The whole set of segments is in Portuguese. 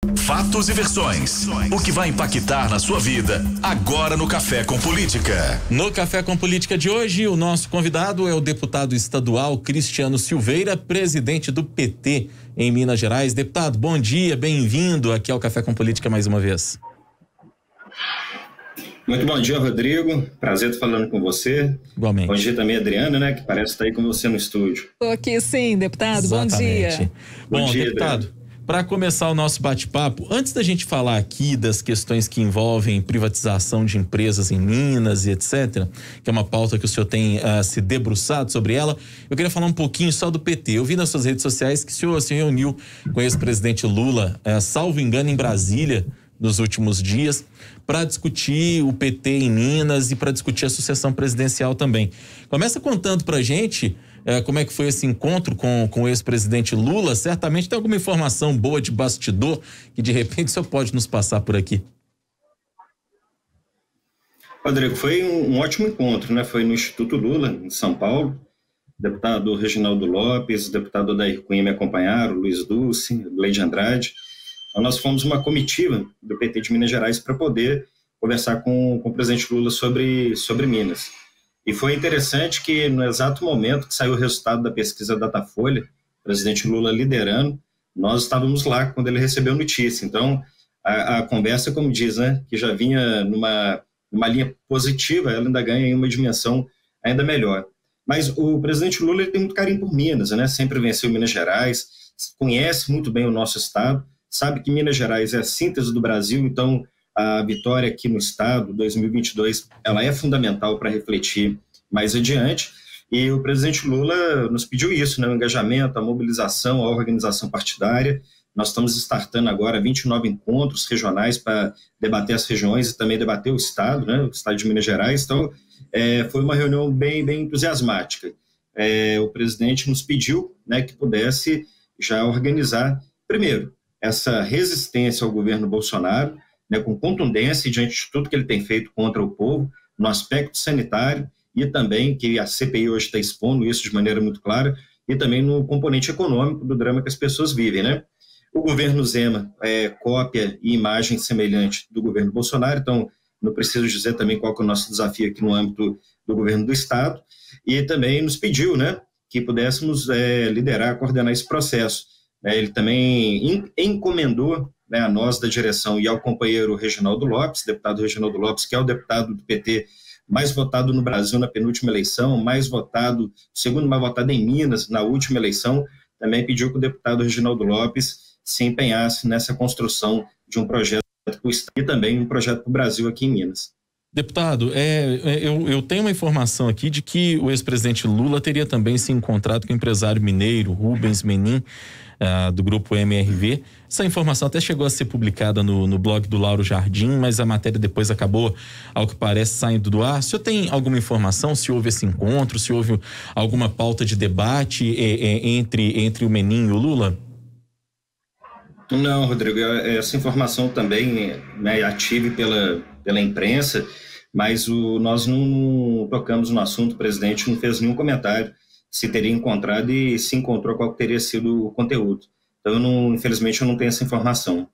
Fatos e versões. O que vai impactar na sua vida agora no Café com Política. No Café com Política de hoje, o nosso convidado é o deputado estadual Cristiano Silveira, presidente do PT em Minas Gerais. Deputado, bom dia, bem-vindo aqui ao Café com Política mais uma vez. Muito bom dia, Rodrigo. Prazer estar falando com você. Igualmente. Bom dia também, Adriana, né? Que parece estar aí com você no estúdio. Estou aqui sim, deputado. Exatamente. Bom dia. Bom dia, deputado. Para começar o nosso bate-papo, antes da gente falar aqui das questões que envolvem privatização de empresas em Minas e etc., que é uma pauta que o senhor tem se debruçado sobre ela, eu queria falar um pouquinho só do PT. Eu vi nas suas redes sociais que o senhor se reuniu com o ex-presidente Lula, salvo engano, em Brasília, nos últimos dias, para discutir o PT em Minas e para discutir a sucessão presidencial também. Começa contando para a gente como é que foi esse encontro com o ex-presidente Lula. Certamente tem alguma informação boa de bastidor que de repente o senhor pode nos passar por aqui. Rodrigo, foi um ótimo encontro, né? Foi no Instituto Lula, em São Paulo. O deputado Reginaldo Lopes, o deputado Odair Cunha me acompanharam, Luiz Dulce, Leide Andrade. Então, nós fomos uma comitiva do PT de Minas Gerais para poder conversar com o presidente Lula sobre Minas. E foi interessante que no exato momento que saiu o resultado da pesquisa Datafolha, o presidente Lula liderando, nós estávamos lá quando ele recebeu a notícia. Então, a conversa, como diz, né, que já vinha numa linha positiva, ela ainda ganha em uma dimensão ainda melhor. Mas o presidente Lula ele tem muito carinho por Minas, né? Sempre venceu Minas Gerais, conhece muito bem o nosso estado, sabe que Minas Gerais é a síntese do Brasil, então a vitória aqui no estado, 2022, ela é fundamental para refletir mais adiante. E o presidente Lula nos pediu isso, né? O engajamento, a mobilização, a organização partidária. Nós estamos startando agora 29 encontros regionais para debater as regiões e também debater o estado, né? O estado de Minas Gerais. Então, foi uma reunião bem entusiasmática. O presidente nos pediu, né, que pudesse já organizar, primeiro, essa resistência ao governo Bolsonaro, né, com contundência diante de tudo que ele tem feito contra o povo, no aspecto sanitário, e também que a CPI hoje está expondo isso de maneira muito clara, e também no componente econômico do drama que as pessoas vivem, né? O governo Zema é cópia e imagem semelhante do governo Bolsonaro, então não preciso dizer também qual que é o nosso desafio aqui no âmbito do governo do Estado, e também nos pediu, né, que pudéssemos liderar, coordenar esse processo. Ele também encomendou, né, a nós da direção e ao companheiro Reginaldo Lopes, deputado Reginaldo Lopes, que é o deputado do PT mais votado no Brasil na penúltima eleição, segundo mais votado em Minas na última eleição, também pediu que o deputado Reginaldo Lopes se empenhasse nessa construção de um projeto para o Estado e também um projeto para o Brasil aqui em Minas. Deputado, eu tenho uma informação aqui de que o ex-presidente Lula teria também se encontrado com o empresário mineiro Rubens Menin, do grupo MRV. Essa informação até chegou a ser publicada no blog do Lauro Jardim, mas a matéria depois acabou, ao que parece, saindo do ar. O senhor tem alguma informação se houve esse encontro, se houve alguma pauta de debate entre o Menin e o Lula? Não, Rodrigo, essa informação também, né, ative pela imprensa, mas nós não tocamos no assunto. O presidente não fez nenhum comentário se teria encontrado e se encontrou, qual teria sido o conteúdo. Então, infelizmente, eu não tenho essa informação.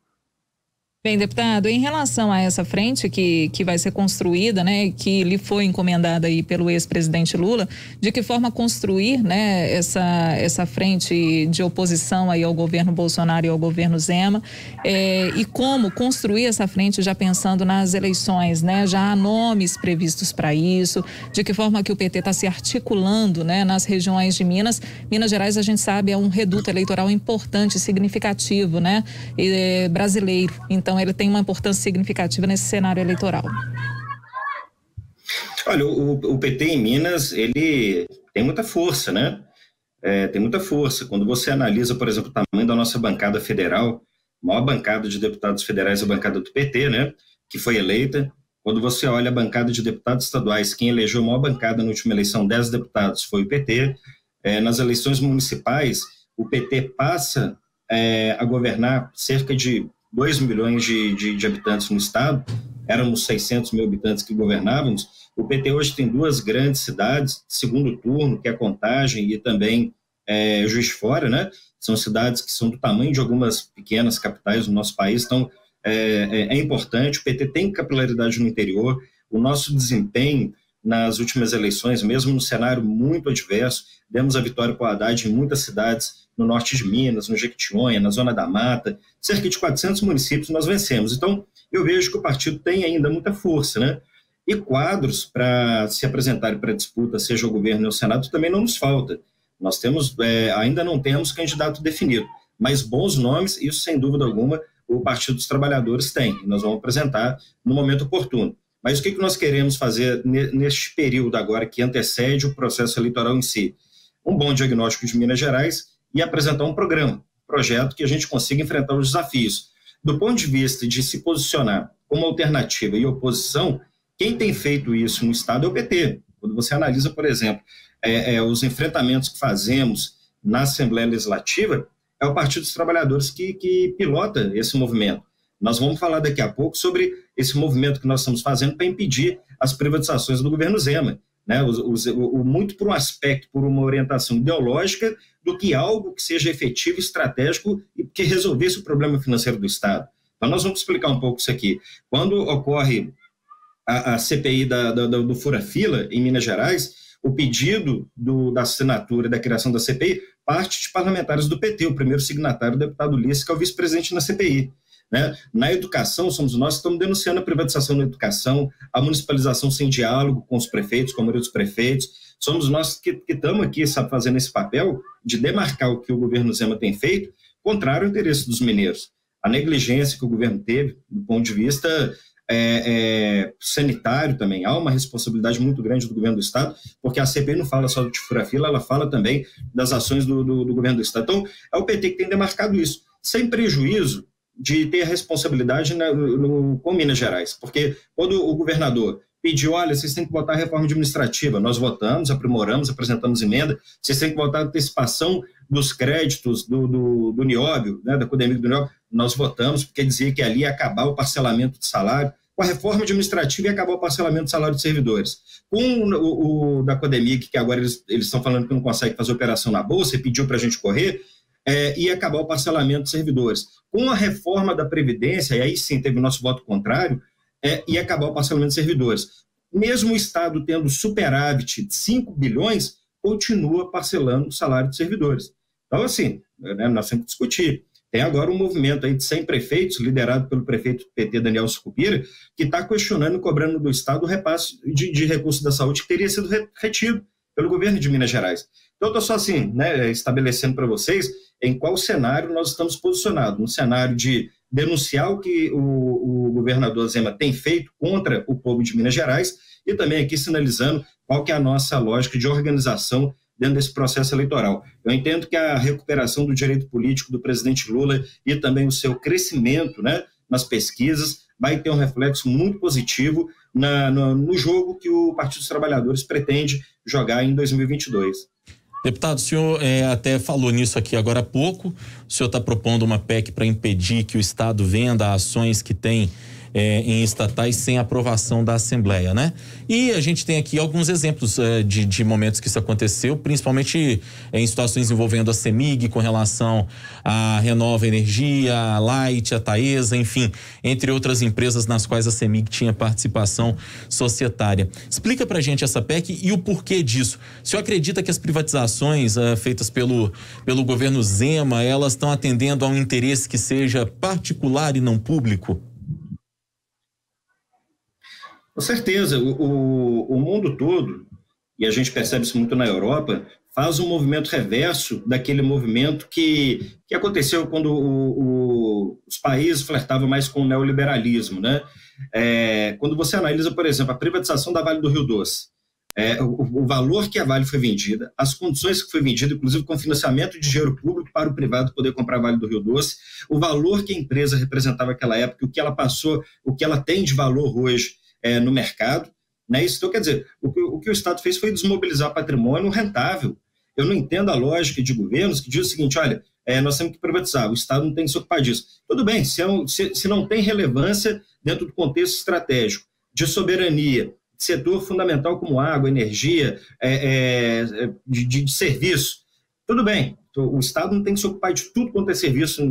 Bem, deputado, em relação a essa frente que vai ser construída, né, que lhe foi encomendada aí pelo ex-presidente Lula, de que forma construir, né, essa frente de oposição aí ao governo Bolsonaro e ao governo Zema, e como construir essa frente já pensando nas eleições, né, já há nomes previstos para isso, de que forma que o PT está se articulando, né, nas regiões de Minas. Minas Gerais, a gente sabe, é um reduto eleitoral importante, significativo, né, brasileiro. Então, ele tem uma importância significativa nesse cenário eleitoral. Olha, o PT em Minas, ele tem muita força, né? Tem muita força. Quando você analisa, por exemplo, o tamanho da nossa bancada federal, a maior bancada de deputados federais é a bancada do PT, né? Que foi eleita. Quando você olha a bancada de deputados estaduais, quem elegeu a maior bancada na última eleição, 10 deputados, foi o PT. Nas eleições municipais, o PT passa a governar cerca de 2 milhões de habitantes no estado, éramos 600 mil habitantes que governávamos. O PT hoje tem 2 grandes cidades, segundo turno, que é Contagem e também Juiz de Fora, né? são cidades que são do tamanho de algumas pequenas capitais do nosso país, então é importante, o PT tem capilaridade no interior, o nosso desempenho nas últimas eleições, mesmo no cenário muito adverso, demos a vitória para o Haddad em muitas cidades no norte de Minas, no Jequitinhonha, na Zona da Mata, cerca de 400 municípios nós vencemos. Então, eu vejo que o partido tem ainda muita força, né? E quadros para se apresentarem para disputa, seja o governo ou o Senado, também não nos falta. Nós temos, ainda não temos candidato definido, mas bons nomes, isso sem dúvida alguma, o Partido dos Trabalhadores tem, e nós vamos apresentar no momento oportuno. Mas o que nós queremos fazer neste período agora que antecede o processo eleitoral em si? Um bom diagnóstico de Minas Gerais e apresentar um projeto que a gente consiga enfrentar os desafios. Do ponto de vista de se posicionar como alternativa e oposição, quem tem feito isso no Estado é o PT. Quando você analisa, por exemplo, os enfrentamentos que fazemos na Assembleia Legislativa, é o Partido dos Trabalhadores que pilota esse movimento. Nós vamos falar daqui a pouco sobre esse movimento que nós estamos fazendo para impedir as privatizações do governo Zema, né? Muito por um aspecto, por uma orientação ideológica, do que algo que seja efetivo, estratégico e que resolvesse o problema financeiro do Estado. Então, nós vamos explicar um pouco isso aqui. Quando ocorre a CPI do Fura-Fila, em Minas Gerais, o pedido da assinatura e da criação da CPI parte de parlamentares do PT, o primeiro signatário, o deputado Ulisses, que é o vice-presidente na CPI. Né? Na educação, somos nós que estamos denunciando a privatização da educação, a municipalização sem diálogo com os prefeitos, com a maioria dos prefeitos. Somos nós que estamos aqui, sabe, fazendo esse papel de demarcar o que o governo Zema tem feito, contrário ao interesse dos mineiros. A negligência que o governo teve, do ponto de vista sanitário também, há uma responsabilidade muito grande do governo do Estado, porque a CPI não fala só do fura-fila, ela fala também das ações do governo do Estado. Então, é o PT que tem demarcado isso, sem prejuízo de ter a responsabilidade com Minas Gerais, porque quando o governador pediu, olha, vocês têm que votar a reforma administrativa, nós votamos, aprimoramos, apresentamos emenda, vocês têm que votar a antecipação dos créditos do Nióbio, né, da Codemig do Nióbio, nós votamos, porque dizia que ali ia acabar o parcelamento de salário, com a reforma administrativa ia acabar o parcelamento de salário de servidores. Com o da Codemig, que agora eles estão falando que não consegue fazer operação na Bolsa, e pediu para a gente correr, ia acabar o parcelamento de servidores. Com a reforma da Previdência, e aí sim teve o nosso voto contrário, ia acabar o parcelamento de servidores. Mesmo o Estado tendo superávit de 5 bilhões, continua parcelando o salário de servidores. Então, assim, né, nós temos que discutir. Tem agora um movimento aí de 100 prefeitos, liderado pelo prefeito do PT, Daniel Sucupira, que está questionando e cobrando do Estado o repasse de recursos da saúde que teria sido retido pelo governo de Minas Gerais. Então, eu estou só assim, né, estabelecendo para vocês em qual cenário nós estamos posicionados. No cenário de denunciar o que o governador Zema tem feito contra o povo de Minas Gerais e também aqui sinalizando qual que é a nossa lógica de organização dentro desse processo eleitoral. Eu entendo que a recuperação do direito político do presidente Lula e também o seu crescimento, né, nas pesquisas vai ter um reflexo muito positivo no jogo que o Partido dos Trabalhadores pretende jogar em 2022. Deputado, o senhor até falou nisso aqui agora há pouco. O senhor está propondo uma PEC para impedir que o Estado venda ações que tem em estatais sem aprovação da Assembleia, né? E a gente tem aqui alguns exemplos de momentos que isso aconteceu, principalmente em situações envolvendo a CEMIG com relação à Renova Energia, a Light, a Taesa, enfim, entre outras empresas nas quais a CEMIG tinha participação societária. Explica pra gente essa PEC e o porquê disso. O senhor acredita que as privatizações feitas pelo governo Zema, elas estão atendendo a um interesse que seja particular e não público? Com certeza, o mundo todo, e a gente percebe isso muito na Europa, faz um movimento reverso daquele movimento que aconteceu quando os países flertavam mais com o neoliberalismo, né? Quando você analisa, por exemplo, a privatização da Vale do Rio Doce, o valor que a Vale foi vendida, as condições que foi vendida, inclusive com financiamento de dinheiro público para o privado poder comprar a Vale do Rio Doce, o valor que a empresa representava naquela época, o que ela passou, o que ela tem de valor hoje, no mercado, né? Isso, então, quer dizer, o que o Estado fez foi desmobilizar patrimônio rentável. Eu não entendo a lógica de governos que diz o seguinte, olha, nós temos que privatizar, o Estado não tem que se ocupar disso. Tudo bem, se não tem relevância dentro do contexto estratégico, de soberania, de setor fundamental como água, energia, de serviço, Tudo bem, o Estado não tem que se ocupar de tudo quanto é serviço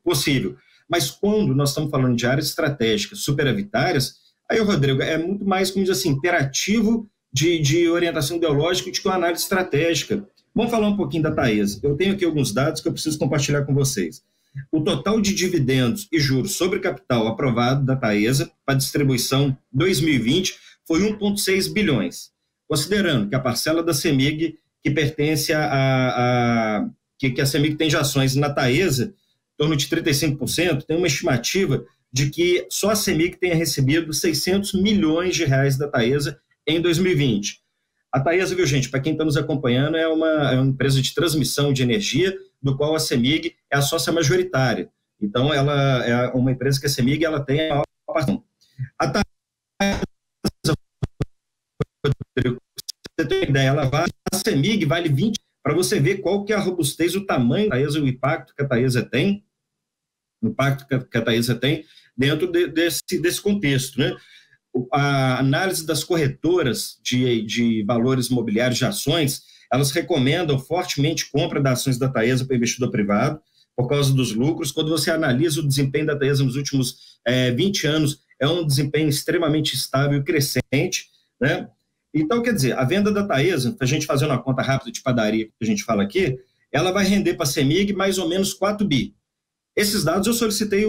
possível, mas quando nós estamos falando de áreas estratégicas superavitárias, aí, Rodrigo, é muito mais, como diz assim, imperativo de orientação ideológica do que uma análise estratégica. Vamos falar um pouquinho da Taesa. Eu tenho aqui alguns dados que eu preciso compartilhar com vocês. O total de dividendos e juros sobre capital aprovado da Taesa para distribuição 2020 foi 1,6 bilhões, considerando que a parcela da CEMIG que pertence que a CEMIG tem de ações na Taesa, em torno de 35%, tem uma estimativa de que só a CEMIG tenha recebido 600 milhões de reais da Taesa em 2020. A Taesa, viu, gente, para quem está nos acompanhando, é uma empresa de transmissão de energia, do qual a CEMIG é a sócia majoritária. Então, ela é uma empresa que a CEMIG ela tem a maior participação. A Taesa, você tem uma ideia, a CEMIG vale 20, para você ver qual que é a robustez, o tamanho da Taesa, o impacto que a Taesa tem, dentro desse contexto, né? A análise das corretoras de valores imobiliários de ações, elas recomendam fortemente compra das ações da Taesa para investidor privado, por causa dos lucros. Quando você analisa o desempenho da Taesa nos últimos 20 anos, é um desempenho extremamente estável e crescente, né? Então, quer dizer, a venda da Taesa, a gente fazendo uma conta rápida de padaria que a gente fala aqui, ela vai render para a CEMIG mais ou menos 4 bi. Esses dados eu solicitei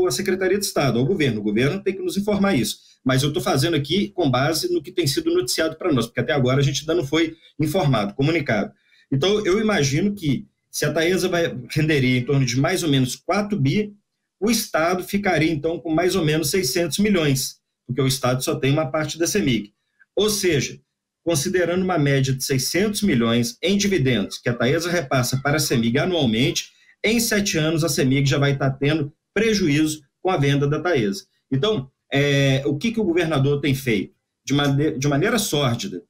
a Secretaria de Estado, ao governo. O governo tem que nos informar isso. Mas eu estou fazendo aqui com base no que tem sido noticiado para nós, porque até agora a gente ainda não foi informado, comunicado. Então, eu imagino que se a Taesa renderia em torno de mais ou menos 4 bi, o Estado ficaria, então, com mais ou menos 600 milhões, porque o Estado só tem uma parte da CEMIG. Ou seja, considerando uma média de 600 milhões em dividendos que a Taesa repassa para a CEMIG anualmente, em 7 anos a CEMIG já vai estar tendo prejuízo com a venda da Taesa. Então, o que o governador tem feito? De maneira sórdida,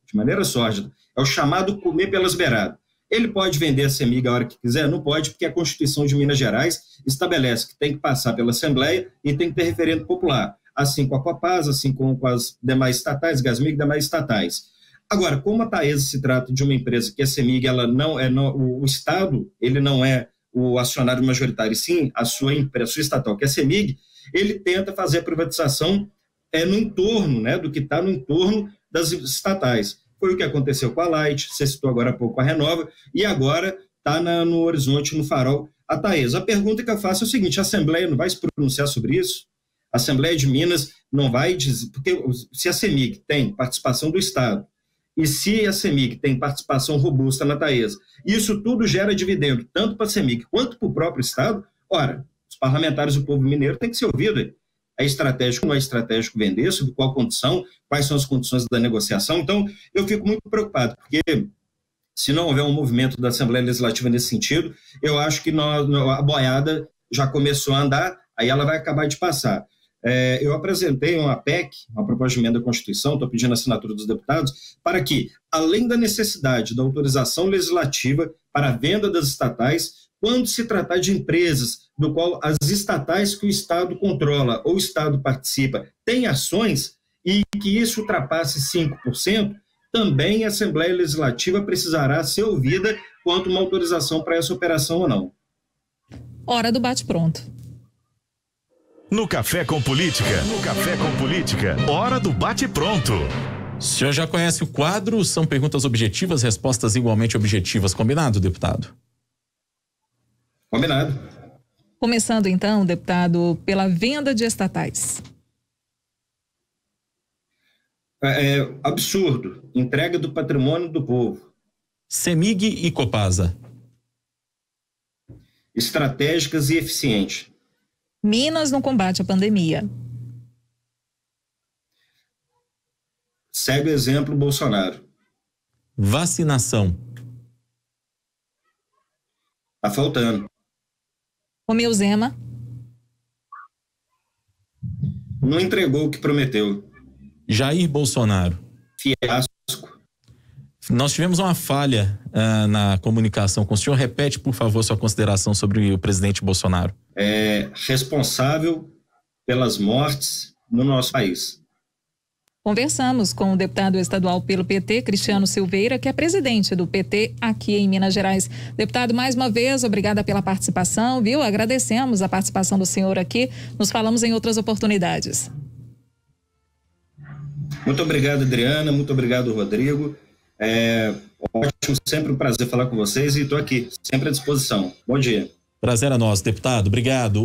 é o chamado comer pelas beiradas. Ele pode vender a CEMIG a hora que quiser? Não pode, porque a Constituição de Minas Gerais estabelece que tem que passar pela Assembleia e tem que ter referendo popular, assim com a Copasa, assim com as demais estatais, Gasmig e demais estatais. Agora, como a Taesa se trata de uma empresa que a CEMIG, ela não é, o Estado, ele não é o acionário majoritário, e sim a sua estatal, que é a CEMIG, ele tenta fazer a privatização no entorno, né, do que está no entorno das estatais. Foi o que aconteceu com a Light, você citou agora há pouco a Renova, e agora está no horizonte, no farol, a Taesa. A pergunta que eu faço é o seguinte: a Assembleia não vai se pronunciar sobre isso? A Assembleia de Minas não vai dizer, porque se a CEMIG tem participação do Estado, e se a CEMIG tem participação robusta na Taesa, isso tudo gera dividendo, tanto para a CEMIG quanto para o próprio Estado. Ora, os parlamentares do povo mineiro têm que ser ouvidos. É estratégico, não é estratégico vender, sob qual condição, quais são as condições da negociação. Então, eu fico muito preocupado, porque se não houver um movimento da Assembleia Legislativa nesse sentido, eu acho que a boiada já começou a andar, aí ela vai acabar de passar. Eu apresentei uma PEC, uma proposta de emenda à Constituição, estou pedindo a assinatura dos deputados, para que, além da necessidade da autorização legislativa para a venda das estatais, quando se tratar de empresas do qual as estatais que o Estado controla ou o Estado participa têm ações e que isso ultrapasse 5%, também a Assembleia Legislativa precisará ser ouvida quanto uma autorização para essa operação ou não. Hora do bate-pronto. No Café com Política, hora do bate-pronto. O senhor já conhece o quadro? São perguntas objetivas, respostas igualmente objetivas. Combinado, deputado? Combinado. Começando então, deputado, pela venda de estatais. Absurdo. Entrega do patrimônio do povo. CEMIG e Copasa. Estratégicas e eficientes. Minas no combate à pandemia. Segue o exemplo Bolsonaro. Vacinação. Tá faltando. Romeu Zema. Não entregou o que prometeu. Jair Bolsonaro. Fiasco. Nós tivemos uma falha na comunicação com o senhor. Repete, por favor, sua consideração sobre o presidente Bolsonaro. Responsável pelas mortes no nosso país. Conversamos com o deputado estadual pelo PT, Cristiano Silveira, que é presidente do PT aqui em Minas Gerais. Deputado, mais uma vez, obrigada pela participação, viu? Agradecemos a participação do senhor aqui. Nos falamos em outras oportunidades. Muito obrigado, Adriana. Muito obrigado, Rodrigo. Ótimo, sempre um prazer falar com vocês e estou aqui, sempre à disposição. Bom dia. Prazer é nosso, deputado. Obrigado.